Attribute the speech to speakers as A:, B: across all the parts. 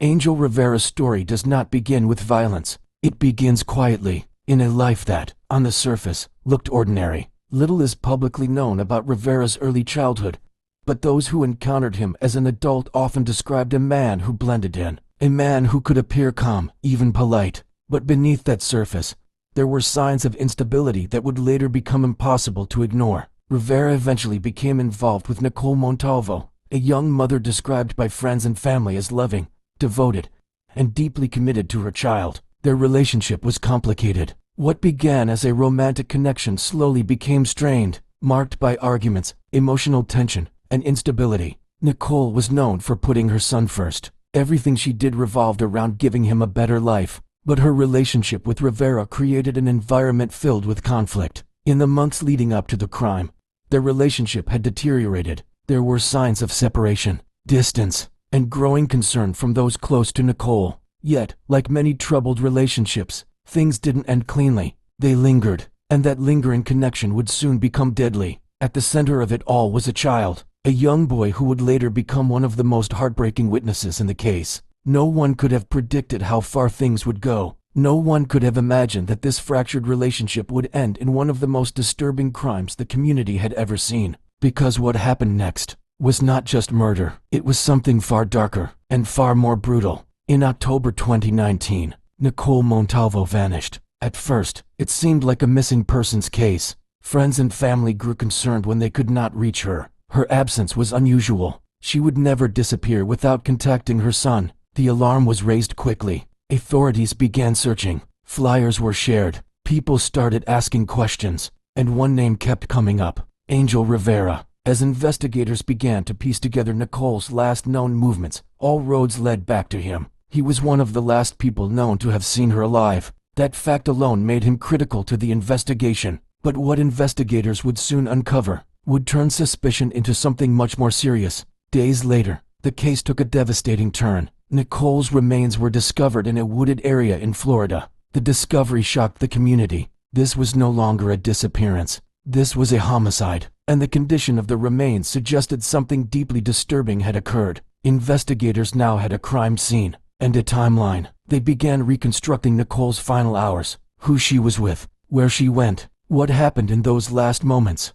A: Angel Rivera's story does not begin with violence. It begins quietly, in a life that, on the surface, looked ordinary. Little is publicly known about Rivera's early childhood, but those who encountered him as an adult often described a man who blended in, a man who could appear calm, even polite. But beneath that surface, there were signs of instability that would later become impossible to ignore. Rivera eventually became involved with Nicole Montalvo, a young mother described by friends and family as loving, devoted, and deeply committed to her child. Their relationship was complicated. What began as a romantic connection slowly became strained, marked by arguments, emotional tension, and instability. Nicole was known for putting her son first. Everything she did revolved around giving him a better life. But her relationship with Rivera created an environment filled with conflict. In the months leading up to the crime, their relationship had deteriorated. There were signs of separation, distance, and growing concern from those close to Nicole. Yet, like many troubled relationships, things didn't end cleanly. They lingered, and that lingering connection would soon become deadly. At the center of it all was a child, a young boy who would later become one of the most heartbreaking witnesses in the case. No one could have predicted how far things would go. No one could have imagined that this fractured relationship would end in one of the most disturbing crimes the community had ever seen. Because what happened next was not just murder. It was something far darker and far more brutal. In October 2019, Nicole Montalvo vanished. At first, it seemed like a missing persons case. Friends and family grew concerned when they could not reach her. Her absence was unusual. She would never disappear without contacting her son. The alarm was raised quickly. Authorities began searching. Flyers were shared. People started asking questions. And one name kept coming up: Angel Rivera. As investigators began to piece together Nicole's last known movements, all roads led back to him. He was one of the last people known to have seen her alive. That fact alone made him critical to the investigation. But what investigators would soon uncover would turn suspicion into something much more serious. Days later, the case took a devastating turn. Nicole's remains were discovered in a wooded area in Florida. The discovery shocked the community. This was no longer a disappearance. This was a homicide, and the condition of the remains suggested something deeply disturbing had occurred. Investigators now had a crime scene and a timeline. They began reconstructing Nicole's final hours, who she was with, where she went, what happened in those last moments.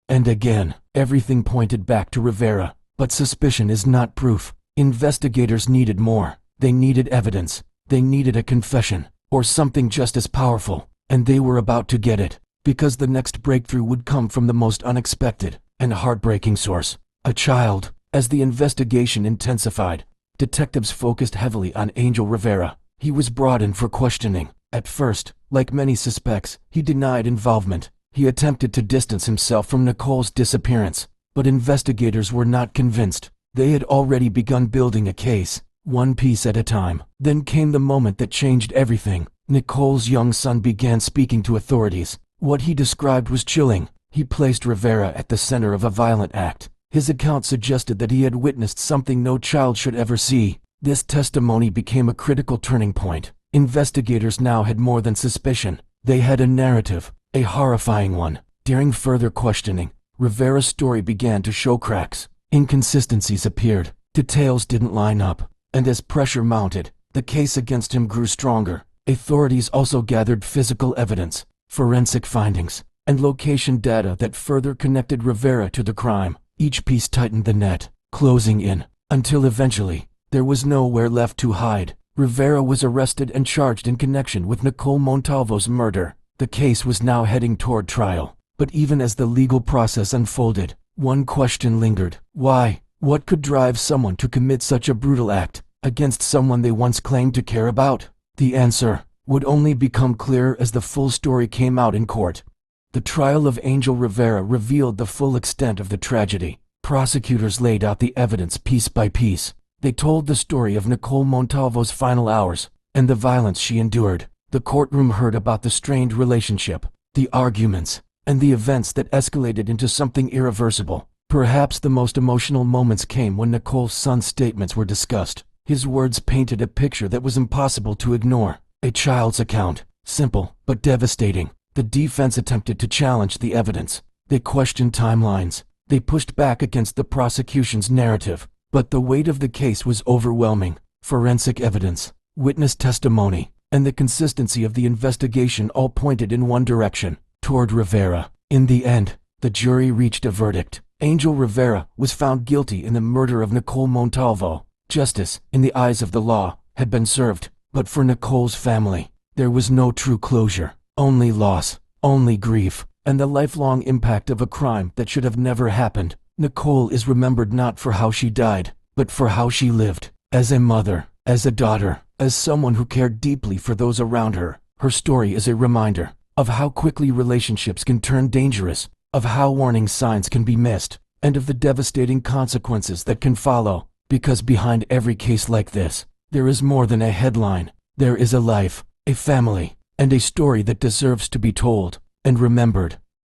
A: And again, everything pointed back to Rivera. But suspicion is not proof. Investigators needed more. They needed evidence. They needed a confession, or something just as powerful. And they were about to get it, because the next breakthrough would come from the most unexpected and heartbreaking source: a child. As the investigation intensified, detectives focused heavily on Angel Rivera. He was brought in for questioning. At first, like many suspects, he denied involvement. He attempted to distance himself from Nicole's disappearance. But investigators were not convinced. They had already begun building a case, one piece at a time. Then came the moment that changed everything. Nicole's young son began speaking to authorities. What he described was chilling. He placed Rivera at the center of a violent act. His account suggested that he had witnessed something no child should ever see. This testimony became a critical turning point. Investigators now had more than suspicion. They had a narrative, a horrifying one. During further questioning, Rivera's story began to show cracks. Inconsistencies appeared. Details didn't line up. And as pressure mounted, the case against him grew stronger. Authorities also gathered physical evidence, forensic findings, and location data that further connected Rivera to the crime. Each piece tightened the net, closing in, until eventually, there was nowhere left to hide. Rivera was arrested and charged in connection with Nicole Montalvo's murder. The case was now heading toward trial. But even as the legal process unfolded, one question lingered. Why? What could drive someone to commit such a brutal act against someone they once claimed to care about? The answer would only become clearer as the full story came out in court. The trial of Angel Rivera revealed the full extent of the tragedy. Prosecutors laid out the evidence piece by piece. They told the story of Nicole Montalvo's final hours and the violence she endured. The courtroom heard about the strained relationship, the arguments, and the events that escalated into something irreversible. Perhaps the most emotional moments came when Nicole's son's statements were discussed. His words painted a picture that was impossible to ignore. A child's account, simple but devastating. The defense attempted to challenge the evidence. They questioned timelines. They pushed back against the prosecution's narrative. But the weight of the case was overwhelming. Forensic evidence, witness testimony, and the consistency of the investigation all pointed in one direction, toward Rivera. In the end, the jury reached a verdict. Angel Rivera was found guilty in the murder of Nicole Montalvo. Justice, in the eyes of the law, had been served, but for Nicole's family, there was no true closure, only loss, only grief, and the lifelong impact of a crime that should have never happened. Nicole is remembered not for how she died, but for how she lived, as a mother, as a daughter, as someone who cared deeply for those around her. Her story is a reminder of how quickly relationships can turn dangerous, of how warning signs can be missed, and of the devastating consequences that can follow. Because behind every case like this, there is more than a headline. There is a life, a family, and a story that deserves to be told and remembered.